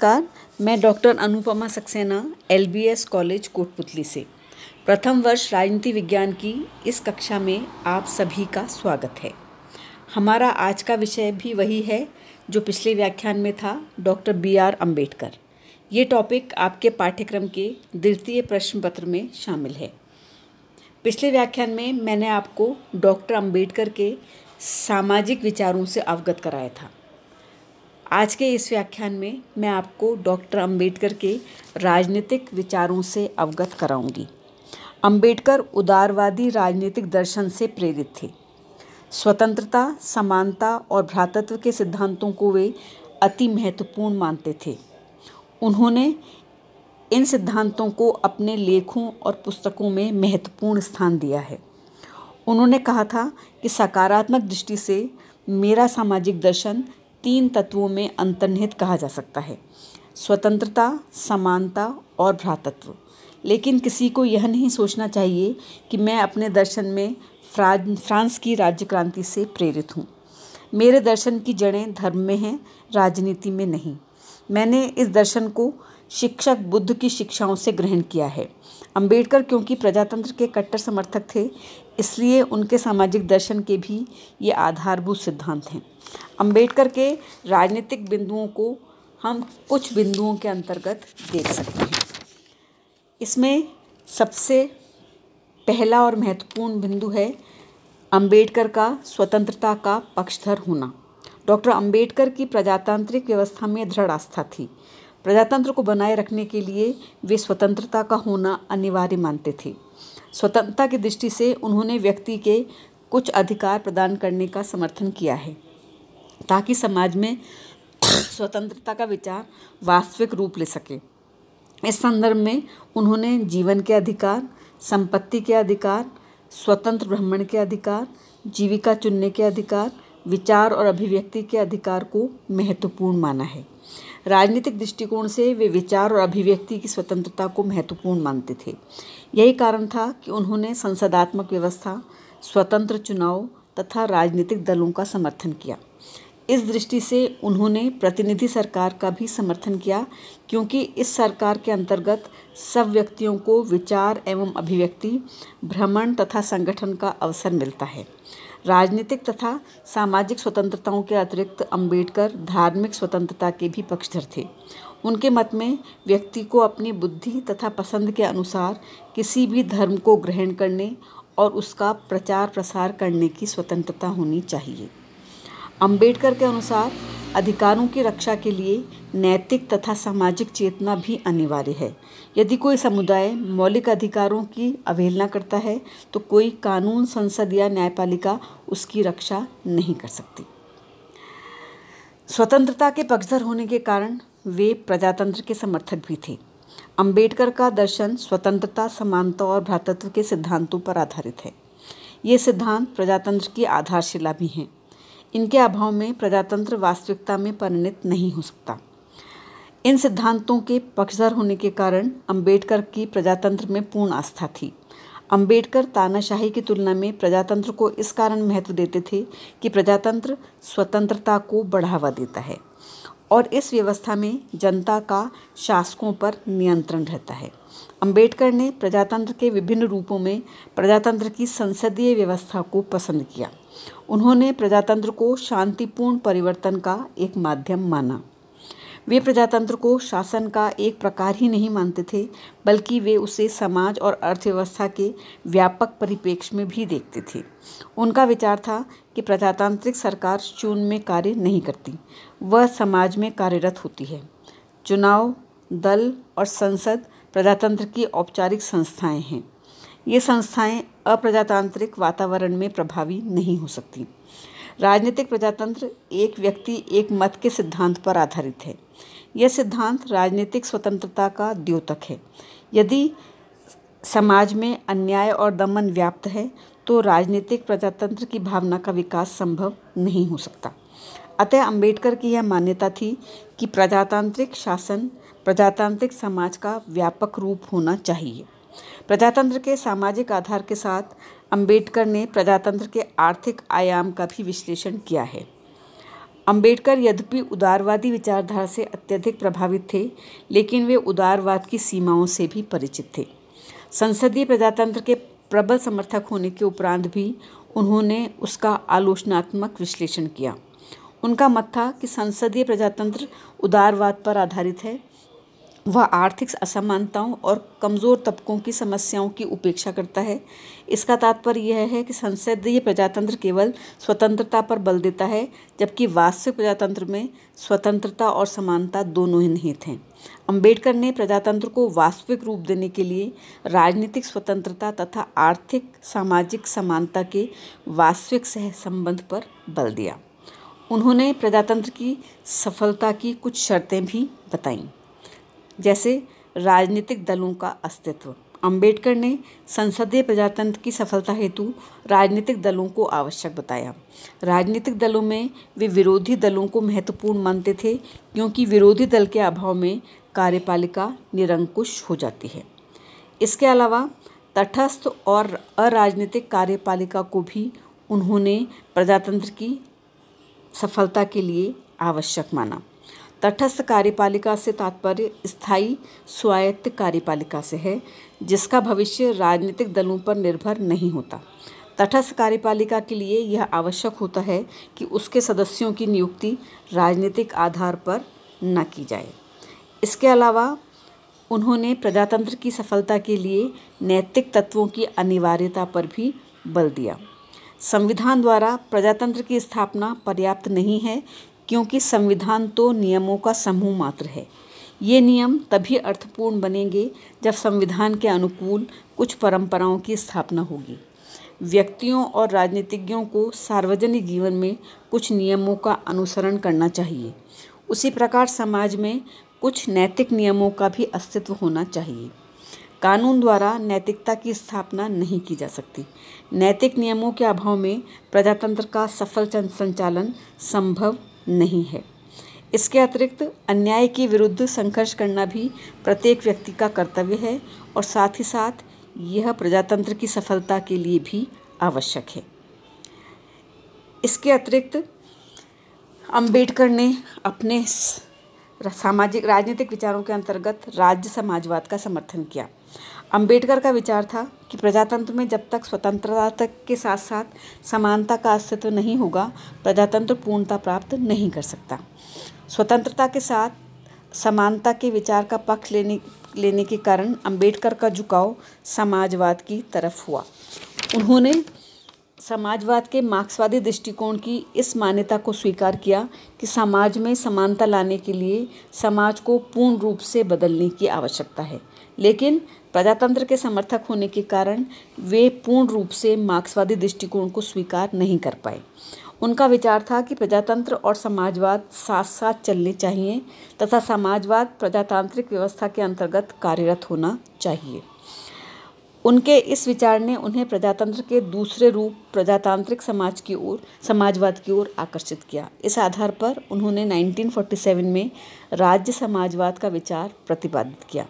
नमस्कार, मैं doctor Anupama Saxena LBS college Kotputli से प्रथम वर्ष राजनीति विज्ञान की इस कक्षा में आप सभी का स्वागत है। हमारा आज का विषय भी वही है जो पिछले व्याख्यान में था, डॉक्टर BR अम्बेडकर। ये टॉपिक आपके पाठ्यक्रम के द्वितीय प्रश्न पत्र में शामिल है। पिछले व्याख्यान में मैंने आपको डॉक्टर अम्बेडकर के सामाजिक विचारों से अवगत कराया था। आज के इस व्याख्यान में मैं आपको डॉक्टर अम्बेडकर के राजनीतिक विचारों से अवगत कराऊंगी। अम्बेडकर उदारवादी राजनीतिक दर्शन से प्रेरित थे। स्वतंत्रता, समानता और भ्रातृत्व के सिद्धांतों को वे अति महत्वपूर्ण मानते थे। उन्होंने इन सिद्धांतों को अपने लेखों और पुस्तकों में महत्वपूर्ण स्थान दिया है। उन्होंने कहा था कि सकारात्मक दृष्टि से मेरा सामाजिक दर्शन 3 तत्वों में अंतर्निहित कहा जा सकता है: स्वतंत्रता, समानता और भ्रातृत्व। लेकिन किसी को यह नहीं सोचना चाहिए कि मैं अपने दर्शन में फ्रांस की राज्य क्रांति से प्रेरित हूँ। मेरे दर्शन की जड़ें धर्म में हैं, राजनीति में नहीं। मैंने इस दर्शन को शिक्षक बुद्ध की शिक्षाओं से ग्रहण किया है। अम्बेडकर क्योंकि प्रजातंत्र के कट्टर समर्थक थे, इसलिए उनके सामाजिक दर्शन के भी ये आधारभूत सिद्धांत हैं। अम्बेडकर के राजनीतिक बिंदुओं को हम कुछ बिंदुओं के अंतर्गत देख सकते हैं। इसमें सबसे पहला और महत्वपूर्ण बिंदु है अम्बेडकर का स्वतंत्रता का पक्षधर होना। डॉक्टर अम्बेडकर की प्रजातांत्रिक व्यवस्था में दृढ़ आस्था थी। प्रजातंत्र को बनाए रखने के लिए वे स्वतंत्रता का होना अनिवार्य मानते थे। स्वतंत्रता की दृष्टि से उन्होंने व्यक्ति के कुछ अधिकार प्रदान करने का समर्थन किया है ताकि समाज में स्वतंत्रता का विचार वास्तविक रूप ले सके। इस संदर्भ में उन्होंने जीवन के अधिकार, संपत्ति के अधिकार, स्वतंत्र भ्रमण के अधिकार, जीविका चुनने के अधिकार, विचार और अभिव्यक्ति के अधिकार को महत्वपूर्ण माना है। राजनीतिक दृष्टिकोण से वे विचार और अभिव्यक्ति की स्वतंत्रता को महत्वपूर्ण मानते थे। यही कारण था कि उन्होंने संसदात्मक व्यवस्था, स्वतंत्र चुनाव तथा राजनीतिक दलों का समर्थन किया। इस दृष्टि से उन्होंने प्रतिनिधि सरकार का भी समर्थन किया, क्योंकि इस सरकार के अंतर्गत सब व्यक्तियों को विचार एवं अभिव्यक्ति, भ्रमण तथा संगठन का अवसर मिलता है। राजनीतिक तथा सामाजिक स्वतंत्रताओं के अतिरिक्त अम्बेडकर धार्मिक स्वतंत्रता के भी पक्षधर थे। उनके मत में व्यक्ति को अपनी बुद्धि तथा पसंद के अनुसार किसी भी धर्म को ग्रहण करने और उसका प्रचार प्रसार करने की स्वतंत्रता होनी चाहिए। अम्बेडकर के अनुसार अधिकारों की रक्षा के लिए नैतिक तथा सामाजिक चेतना भी अनिवार्य है। यदि कोई समुदाय मौलिक अधिकारों की अवहेलना करता है तो कोई कानून, संसद या न्यायपालिका उसकी रक्षा नहीं कर सकती। स्वतंत्रता के पक्षधर होने के कारण वे प्रजातंत्र के समर्थक भी थे। अम्बेडकर का दर्शन स्वतंत्रता, समानता और भ्रातृत्व के सिद्धांतों पर आधारित है। ये सिद्धांत प्रजातंत्र की आधारशिला भी हैं। इनके अभाव में प्रजातंत्र वास्तविकता में परिणत नहीं हो सकता। इन सिद्धांतों के पक्षधर होने के कारण अम्बेडकर की प्रजातंत्र में पूर्ण आस्था थी। अम्बेडकर तानाशाही की तुलना में प्रजातंत्र को इस कारण महत्व देते थे कि प्रजातंत्र स्वतंत्रता को बढ़ावा देता है और इस व्यवस्था में जनता का शासकों पर नियंत्रण रहता है। अम्बेडकर ने प्रजातंत्र के विभिन्न रूपों में प्रजातंत्र की संसदीय व्यवस्था को पसंद किया। उन्होंने प्रजातंत्र को शांतिपूर्ण परिवर्तन का एक माध्यम माना। वे प्रजातंत्र को शासन का एक प्रकार ही नहीं मानते थे, बल्कि वे उसे समाज और अर्थव्यवस्था के व्यापक परिप्रेक्ष्य में भी देखते थे। उनका विचार था कि प्रजातांत्रिक सरकार शून्य में कार्य नहीं करती, वह समाज में कार्यरत होती है। चुनाव, दल और संसद प्रजातंत्र की औपचारिक संस्थाएं हैं। ये संस्थाएं अप्रजातांत्रिक वातावरण में प्रभावी नहीं हो सकती। राजनीतिक प्रजातंत्र एक व्यक्ति एक मत के सिद्धांत पर आधारित है। यह सिद्धांत राजनीतिक स्वतंत्रता का द्योतक है। यदि समाज में अन्याय और दमन व्याप्त है तो राजनीतिक प्रजातंत्र की भावना का विकास संभव नहीं हो सकता। अतः अम्बेडकर की यह मान्यता थी कि प्रजातांत्रिक शासन प्रजातांत्रिक समाज का व्यापक रूप होना चाहिए। प्रजातंत्र के सामाजिक आधार के साथ अम्बेडकर ने प्रजातंत्र के आर्थिक आयाम का भी विश्लेषण किया है। अंबेडकर यद्यपि उदारवादी विचारधारा से अत्यधिक प्रभावित थे, लेकिन वे उदारवाद की सीमाओं से भी परिचित थे। संसदीय प्रजातंत्र के प्रबल समर्थक होने के उपरांत भी उन्होंने उसका आलोचनात्मक विश्लेषण किया। उनका मत था कि संसदीय प्रजातंत्र उदारवाद पर आधारित है। वह आर्थिक असमानताओं और कमज़ोर तबकों की समस्याओं की उपेक्षा करता है। इसका तात्पर्य यह है कि संसदीय प्रजातंत्र केवल स्वतंत्रता पर बल देता है, जबकि वास्तविक प्रजातंत्र में स्वतंत्रता और समानता दोनों ही निहित हैं। अंबेडकर ने प्रजातंत्र को वास्तविक रूप देने के लिए राजनीतिक स्वतंत्रता तथा आर्थिक सामाजिक समानता के वास्तविक सहसंबंध पर बल दिया। उन्होंने प्रजातंत्र की सफलता की कुछ शर्तें भी बताईं, जैसे राजनीतिक दलों का अस्तित्व। अंबेडकर ने संसदीय प्रजातंत्र की सफलता हेतु राजनीतिक दलों को आवश्यक बताया। राजनीतिक दलों में वे विरोधी दलों को महत्वपूर्ण मानते थे, क्योंकि विरोधी दल के अभाव में कार्यपालिका निरंकुश हो जाती है। इसके अलावा तटस्थ और अराजनीतिक कार्यपालिका को भी उन्होंने प्रजातंत्र की सफलता के लिए आवश्यक माना। तटस्थ कार्यपालिका से तात्पर्य स्थायी स्वायत्त कार्यपालिका से है, जिसका भविष्य राजनीतिक दलों पर निर्भर नहीं होता। तटस्थ कार्यपालिका के लिए यह आवश्यक होता है कि उसके सदस्यों की नियुक्ति राजनीतिक आधार पर न की जाए। इसके अलावा उन्होंने प्रजातंत्र की सफलता के लिए नैतिक तत्वों की अनिवार्यता पर भी बल दिया। संविधान द्वारा प्रजातंत्र की स्थापना पर्याप्त नहीं है, क्योंकि संविधान तो नियमों का समूह मात्र है। ये नियम तभी अर्थपूर्ण बनेंगे जब संविधान के अनुकूल कुछ परंपराओं की स्थापना होगी। व्यक्तियों और राजनीतिज्ञों को सार्वजनिक जीवन में कुछ नियमों का अनुसरण करना चाहिए। उसी प्रकार समाज में कुछ नैतिक नियमों का भी अस्तित्व होना चाहिए। कानून द्वारा नैतिकता की स्थापना नहीं की जा सकती। नैतिक नियमों के अभाव में प्रजातंत्र का सफल संचालन संभव नहीं है। इसके अतिरिक्त अन्याय के विरुद्ध संघर्ष करना भी प्रत्येक व्यक्ति का कर्तव्य है, और साथ ही साथ यह प्रजातंत्र की सफलता के लिए भी आवश्यक है। इसके अतिरिक्त अंबेडकर ने अपने सामाजिक राजनीतिक विचारों के अंतर्गत राज्य समाजवाद का समर्थन किया। अंबेडकर का विचार था कि प्रजातंत्र में जब तक स्वतंत्रता तक के साथ साथ समानता का अस्तित्व नहीं होगा, प्रजातंत्र पूर्णता प्राप्त नहीं कर सकता। स्वतंत्रता के साथ समानता के विचार का पक्ष लेने के कारण अंबेडकर का झुकाव समाजवाद की तरफ हुआ। उन्होंने समाजवाद के मार्क्सवादी दृष्टिकोण की इस मान्यता को स्वीकार किया कि समाज में समानता लाने के लिए समाज को पूर्ण रूप से बदलने की आवश्यकता है, लेकिन प्रजातंत्र के समर्थक होने के कारण वे पूर्ण रूप से मार्क्सवादी दृष्टिकोण को स्वीकार नहीं कर पाए। उनका विचार था कि प्रजातंत्र और समाजवाद साथ साथ चलने चाहिए तथा समाजवाद प्रजातांत्रिक व्यवस्था के अंतर्गत कार्यरत होना चाहिए। उनके इस विचार ने उन्हें प्रजातंत्र के दूसरे रूप प्रजातांत्रिक समाजवाद की ओर आकर्षित किया। इस आधार पर उन्होंने 1947 में राज्य समाजवाद का विचार प्रतिपादित किया।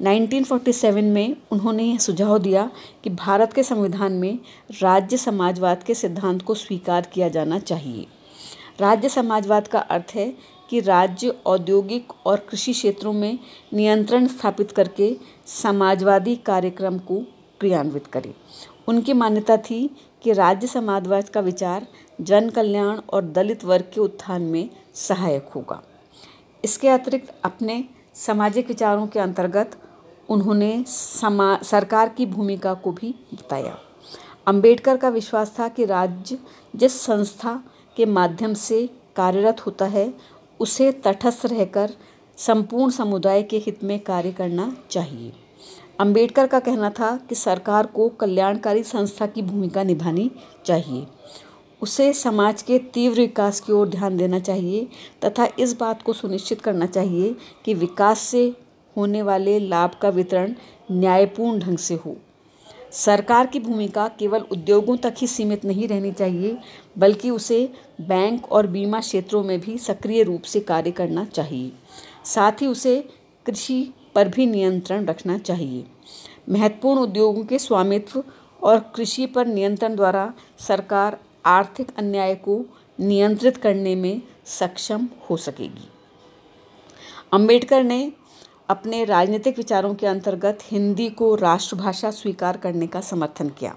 1947 में उन्होंने यह सुझाव दिया कि भारत के संविधान में राज्य समाजवाद के सिद्धांत को स्वीकार किया जाना चाहिए। राज्य समाजवाद का अर्थ है कि राज्य औद्योगिक और कृषि क्षेत्रों में नियंत्रण स्थापित करके समाजवादी कार्यक्रम को क्रियान्वित करे। उनकी मान्यता थी कि राज्य समाजवाद का विचार जन कल्याण और दलित वर्ग के उत्थान में सहायक होगा। इसके अतिरिक्त अपने सामाजिक विचारों के अंतर्गत उन्होंने सरकार की भूमिका को भी बताया। अंबेडकर का विश्वास था कि राज्य जिस संस्था के माध्यम से कार्यरत होता है, उसे तटस्थ रहकर संपूर्ण समुदाय के हित में कार्य करना चाहिए। अंबेडकर का कहना था कि सरकार को कल्याणकारी संस्था की भूमिका निभानी चाहिए। उसे समाज के तीव्र विकास की ओर ध्यान देना चाहिए तथा इस बात को सुनिश्चित करना चाहिए कि विकास से होने वाले लाभ का वितरण न्यायपूर्ण ढंग से हो। सरकार की भूमिका केवल उद्योगों तक ही सीमित नहीं रहनी चाहिए, बल्कि उसे बैंक और बीमा क्षेत्रों में भी सक्रिय रूप से कार्य करना चाहिए। साथ ही उसे कृषि पर भी नियंत्रण रखना चाहिए। महत्वपूर्ण उद्योगों के स्वामित्व और कृषि पर नियंत्रण द्वारा सरकार आर्थिक अन्याय को नियंत्रित करने में सक्षम हो सकेगी। अंबेडकर ने अपने राजनीतिक विचारों के अंतर्गत हिंदी को राष्ट्रभाषा स्वीकार करने का समर्थन किया।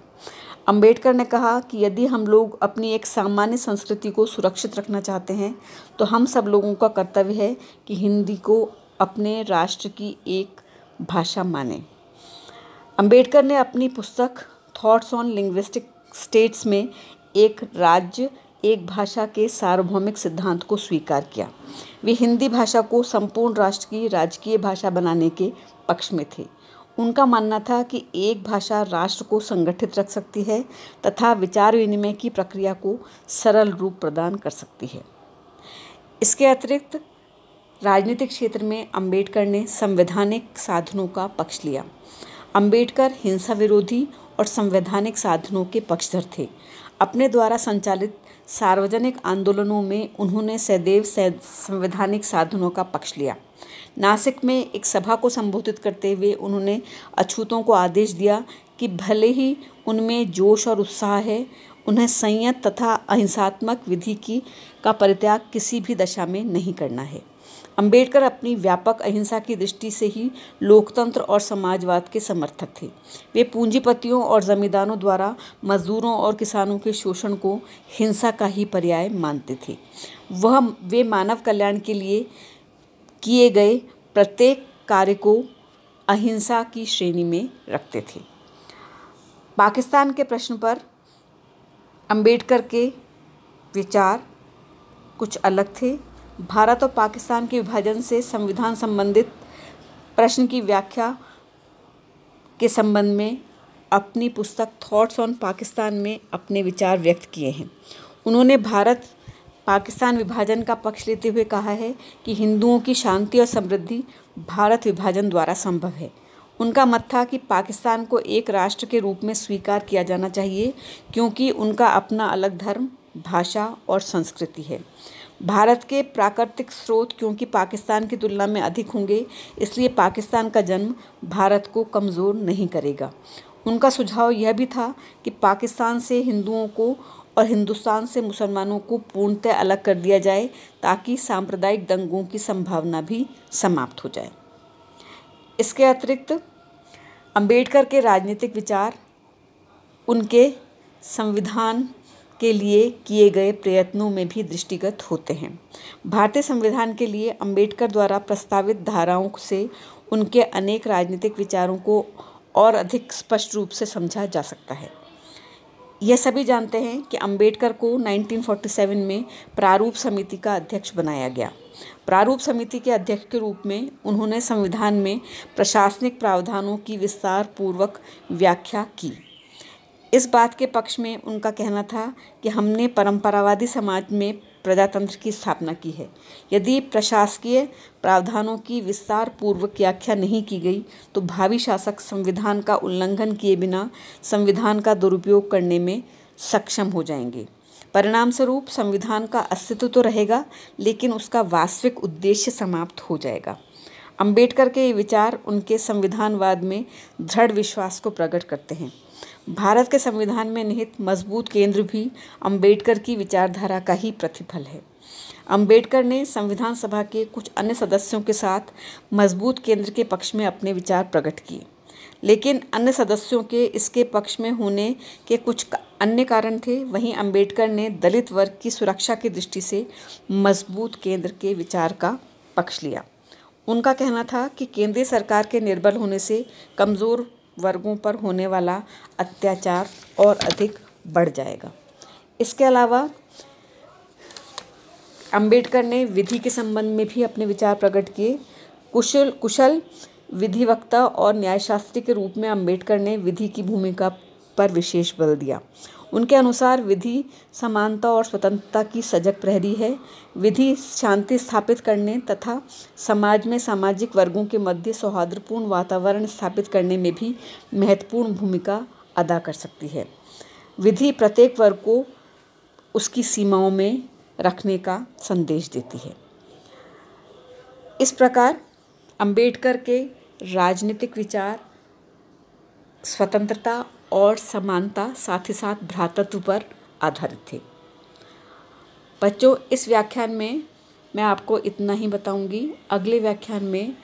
अंबेडकर ने कहा कि यदि हम लोग अपनी एक सामान्य संस्कृति को सुरक्षित रखना चाहते हैं तो हम सब लोगों का कर्तव्य है कि हिंदी को अपने राष्ट्र की एक भाषा मानें। अंबेडकर ने अपनी पुस्तक थॉट्स ऑन लिंग्विस्टिक स्टेट्स में एक राज्य एक भाषा के सार्वभौमिक सिद्धांत को स्वीकार किया। वे हिंदी भाषा को संपूर्ण राष्ट्र की राजकीय भाषा बनाने के पक्ष में थे। उनका मानना था कि एक भाषा राष्ट्र को संगठित रख सकती है तथा विचार विनिमय की प्रक्रिया को सरल रूप प्रदान कर सकती है। इसके अतिरिक्त राजनीतिक क्षेत्र में अंबेडकर ने संवैधानिक साधनों का पक्ष लिया। अंबेडकर हिंसा विरोधी और संवैधानिक साधनों के पक्षधर थे। अपने द्वारा संचालित सार्वजनिक आंदोलनों में उन्होंने सदैव संवैधानिक साधनों का पक्ष लिया। नासिक में एक सभा को संबोधित करते हुए उन्होंने अछूतों को आदेश दिया कि भले ही उनमें जोश और उत्साह है, उन्हें संयत तथा अहिंसात्मक विधि का परित्याग किसी भी दशा में नहीं करना है। अंबेडकर अपनी व्यापक अहिंसा की दृष्टि से ही लोकतंत्र और समाजवाद के समर्थक थे। वे पूंजीपतियों और जमींदारों द्वारा मजदूरों और किसानों के शोषण को हिंसा का ही पर्याय मानते थे। वे मानव कल्याण के लिए किए गए प्रत्येक कार्य को अहिंसा की श्रेणी में रखते थे। पाकिस्तान के प्रश्न पर अंबेडकर के विचार कुछ अलग थे। भारत और पाकिस्तान के विभाजन से संविधान संबंधित प्रश्न की व्याख्या के संबंध में अपनी पुस्तक थॉट्स ऑन पाकिस्तान में अपने विचार व्यक्त किए हैं। उन्होंने भारत पाकिस्तान विभाजन का पक्ष लेते हुए कहा है कि हिंदुओं की शांति और समृद्धि भारत विभाजन द्वारा संभव है। उनका मत था कि पाकिस्तान को एक राष्ट्र के रूप में स्वीकार किया जाना चाहिए क्योंकि उनका अपना अलग धर्म, भाषा और संस्कृति है। भारत के प्राकृतिक स्रोत क्योंकि पाकिस्तान की तुलना में अधिक होंगे, इसलिए पाकिस्तान का जन्म भारत को कमज़ोर नहीं करेगा। उनका सुझाव यह भी था कि पाकिस्तान से हिंदुओं को और हिंदुस्तान से मुसलमानों को पूर्णतः अलग कर दिया जाए ताकि सांप्रदायिक दंगों की संभावना भी समाप्त हो जाए। इसके अतिरिक्त अंबेडकर के राजनीतिक विचार उनके संविधान के लिए किए गए प्रयत्नों में भी दृष्टिगत होते हैं। भारतीय संविधान के लिए अंबेडकर द्वारा प्रस्तावित धाराओं से उनके अनेक राजनीतिक विचारों को और अधिक स्पष्ट रूप से समझा जा सकता है। यह सभी जानते हैं कि अंबेडकर को 1947 में प्रारूप समिति का अध्यक्ष बनाया गया। प्रारूप समिति के अध्यक्ष के रूप में उन्होंने संविधान में प्रशासनिक प्रावधानों की विस्तार पूर्वक व्याख्या की। इस बात के पक्ष में उनका कहना था कि हमने परंपरावादी समाज में प्रजातंत्र की स्थापना की है। यदि प्रशासकीय प्रावधानों की विस्तार पूर्वक व्याख्या नहीं की गई तो भावी शासक संविधान का उल्लंघन किए बिना संविधान का दुरुपयोग करने में सक्षम हो जाएंगे। परिणाम स्वरूप संविधान का अस्तित्व तो रहेगा लेकिन उसका वास्तविक उद्देश्य समाप्त हो जाएगा। अंबेडकर के ये विचार उनके संविधानवाद में दृढ़ विश्वास को प्रकट करते हैं। भारत के संविधान में निहित मजबूत केंद्र भी अंबेडकर की विचारधारा का ही प्रतिफल है। अंबेडकर ने संविधान सभा के कुछ अन्य सदस्यों के साथ मजबूत केंद्र के पक्ष में अपने विचार प्रकट किए, लेकिन अन्य सदस्यों के इसके पक्ष में होने के कुछ अन्य कारण थे। वहीं अंबेडकर ने दलित वर्ग की सुरक्षा की दृष्टि से मजबूत केंद्र के विचार का पक्ष लिया। उनका कहना था कि केंद्रीय सरकार के निर्बल होने से कमज़ोर वर्गों पर होने वाला अत्याचार और अधिक बढ़ जाएगा। इसके अलावा अंबेडकर ने विधि के संबंध में भी अपने विचार प्रकट किए। कुशल विधिवक्ता और न्यायशास्त्री के रूप में अंबेडकर ने विधि की भूमिका पर विशेष बल दिया। उनके अनुसार विधि समानता और स्वतंत्रता की सजग प्रहरी है। विधि शांति स्थापित करने तथा समाज में सामाजिक वर्गों के मध्य सौहार्दपूर्ण वातावरण स्थापित करने में भी महत्वपूर्ण भूमिका अदा कर सकती है। विधि प्रत्येक वर्ग को उसकी सीमाओं में रखने का संदेश देती है। इस प्रकार अंबेडकर के राजनीतिक विचार स्वतंत्रता और समानता साथ ही साथ भ्रातृत्व पर आधारित थे। बच्चों, इस व्याख्यान में मैं आपको इतना ही बताऊंगी। अगले व्याख्यान में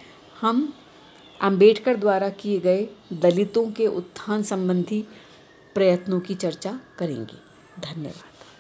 हम अंबेडकर द्वारा किए गए दलितों के उत्थान संबंधी प्रयत्नों की चर्चा करेंगे। धन्यवाद।